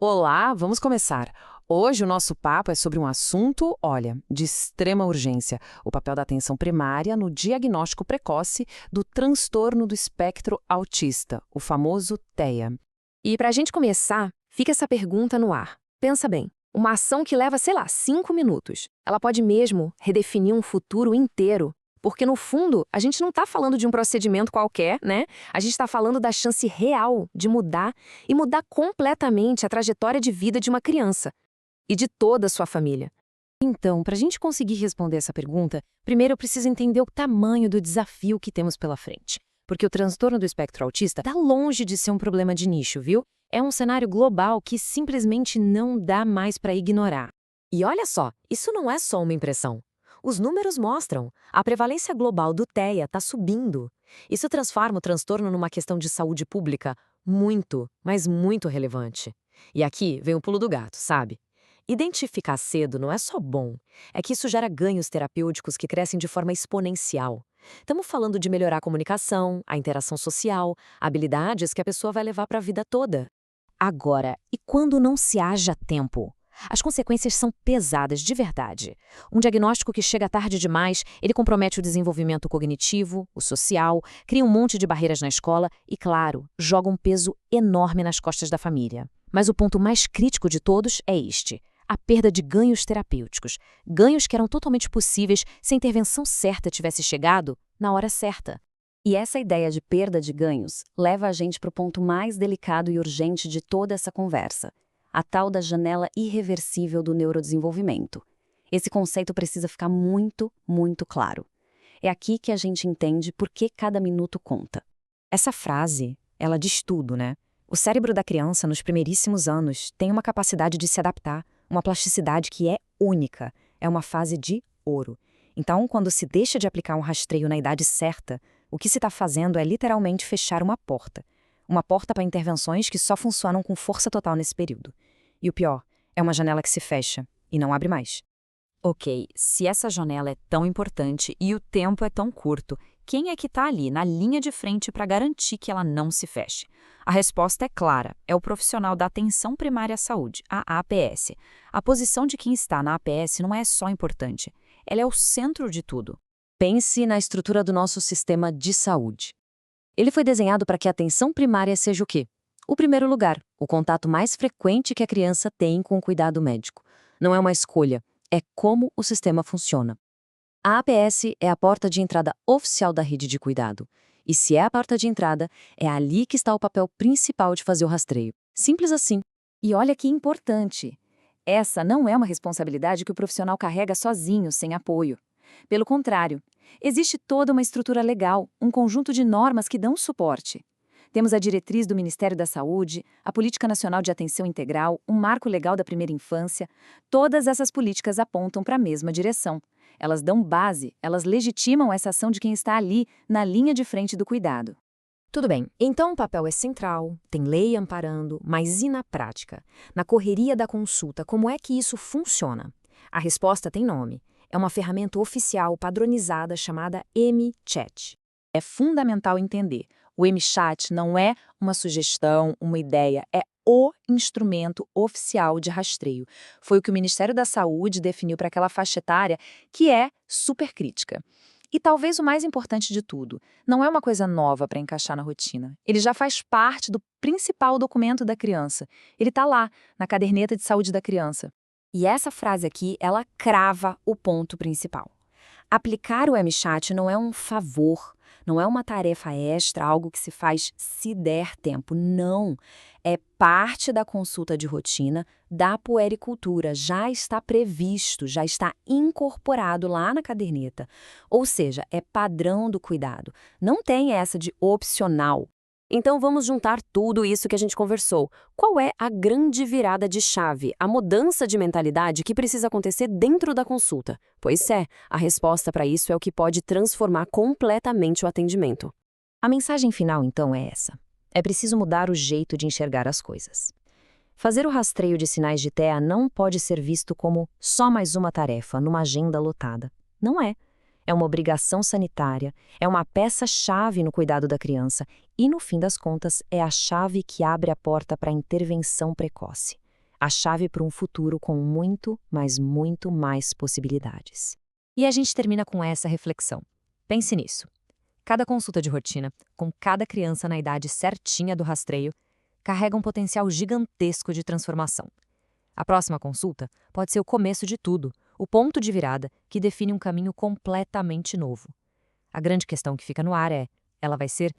Olá, vamos começar. Hoje o nosso papo é sobre um assunto, olha, de extrema urgência: o papel da atenção primária no diagnóstico precoce do transtorno do espectro autista, o famoso TEA. E para a gente começar, fica essa pergunta no ar. Pensa bem, uma ação que leva, sei lá, 5 minutos, ela pode mesmo redefinir um futuro inteiro? Porque, no fundo, a gente não está falando de um procedimento qualquer, né? A gente está falando da chance real de mudar e mudar completamente a trajetória de vida de uma criança e de toda a sua família. Então, para a gente conseguir responder essa pergunta, primeiro eu preciso entender o tamanho do desafio que temos pela frente. Porque o transtorno do espectro autista está longe de ser um problema de nicho, viu? É um cenário global que simplesmente não dá mais para ignorar. E olha só, isso não é só uma impressão. Os números mostram. A prevalência global do TEA está subindo. Isso transforma o transtorno numa questão de saúde pública muito, mas muito relevante. E aqui vem o pulo do gato, sabe? Identificar cedo não é só bom, é que isso gera ganhos terapêuticos que crescem de forma exponencial. Estamos falando de melhorar a comunicação, a interação social, habilidades que a pessoa vai levar para a vida toda. Agora, e quando não se haja tempo? As consequências são pesadas de verdade. Um diagnóstico que chega tarde demais, ele compromete o desenvolvimento cognitivo, o social, cria um monte de barreiras na escola e, claro, joga um peso enorme nas costas da família. Mas o ponto mais crítico de todos é este: a perda de ganhos terapêuticos. Ganhos que eram totalmente possíveis se a intervenção certa tivesse chegado na hora certa. E essa ideia de perda de ganhos leva a gente para o ponto mais delicado e urgente de toda essa conversa: a tal da janela irreversível do neurodesenvolvimento. Esse conceito precisa ficar muito, muito claro. É aqui que a gente entende por que cada minuto conta. Essa frase, ela diz tudo, né? O cérebro da criança, nos primeiríssimos anos, tem uma capacidade de se adaptar, uma plasticidade que é única. É uma fase de ouro. Então, quando se deixa de aplicar um rastreio na idade certa, o que se está fazendo é literalmente fechar uma porta. Uma porta para intervenções que só funcionam com força total nesse período. E o pior, é uma janela que se fecha e não abre mais. Ok, se essa janela é tão importante e o tempo é tão curto, quem é que está ali, na linha de frente, para garantir que ela não se feche? A resposta é clara, é o profissional da Atenção Primária à Saúde, a APS. A posição de quem está na APS não é só importante, ela é o centro de tudo. Pense na estrutura do nosso sistema de saúde. Ele foi desenhado para que a atenção primária seja o quê? O primeiro lugar, o contato mais frequente que a criança tem com o cuidado médico. Não é uma escolha, é como o sistema funciona. A APS é a porta de entrada oficial da rede de cuidado. E se é a porta de entrada, é ali que está o papel principal de fazer o rastreio. Simples assim. E olha que importante. Essa não é uma responsabilidade que o profissional carrega sozinho, sem apoio. Pelo contrário, existe toda uma estrutura legal, um conjunto de normas que dão suporte. Temos a diretriz do Ministério da Saúde, a Política Nacional de Atenção Integral, um marco legal da primeira infância. Todas essas políticas apontam para a mesma direção. Elas dão base, elas legitimam essa ação de quem está ali, na linha de frente do cuidado. Tudo bem, então o papel é central, tem lei amparando, mas e na prática? Na correria da consulta, como é que isso funciona? A resposta tem nome. É uma ferramenta oficial padronizada chamada MChat. É fundamental entender. O MChat não é uma sugestão, uma ideia, é o instrumento oficial de rastreio. Foi o que o Ministério da Saúde definiu para aquela faixa etária que é super crítica. E talvez o mais importante de tudo, não é uma coisa nova para encaixar na rotina. Ele já faz parte do principal documento da criança. Ele está lá, na caderneta de saúde da criança. E essa frase aqui, ela crava o ponto principal. Aplicar o MChat não é um favor, não é uma tarefa extra, algo que se faz se der tempo. Não. É parte da consulta de rotina da puericultura. Já está previsto, já está incorporado lá na caderneta. Ou seja, é padrão do cuidado. Não tem essa de opcional. Então vamos juntar tudo isso que a gente conversou. Qual é a grande virada de chave, a mudança de mentalidade que precisa acontecer dentro da consulta? Pois é, a resposta para isso é o que pode transformar completamente o atendimento. A mensagem final, então, é essa. É preciso mudar o jeito de enxergar as coisas. Fazer o rastreio de sinais de TEA não pode ser visto como só mais uma tarefa numa agenda lotada. Não é. É uma obrigação sanitária, é uma peça-chave no cuidado da criança e, no fim das contas, é a chave que abre a porta para a intervenção precoce. A chave para um futuro com muito, mas muito mais possibilidades. E a gente termina com essa reflexão. Pense nisso. Cada consulta de rotina, com cada criança na idade certinha do rastreio, carrega um potencial gigantesco de transformação. A próxima consulta pode ser o começo de tudo, o ponto de virada que define um caminho completamente novo. A grande questão que fica no ar é: ela vai ser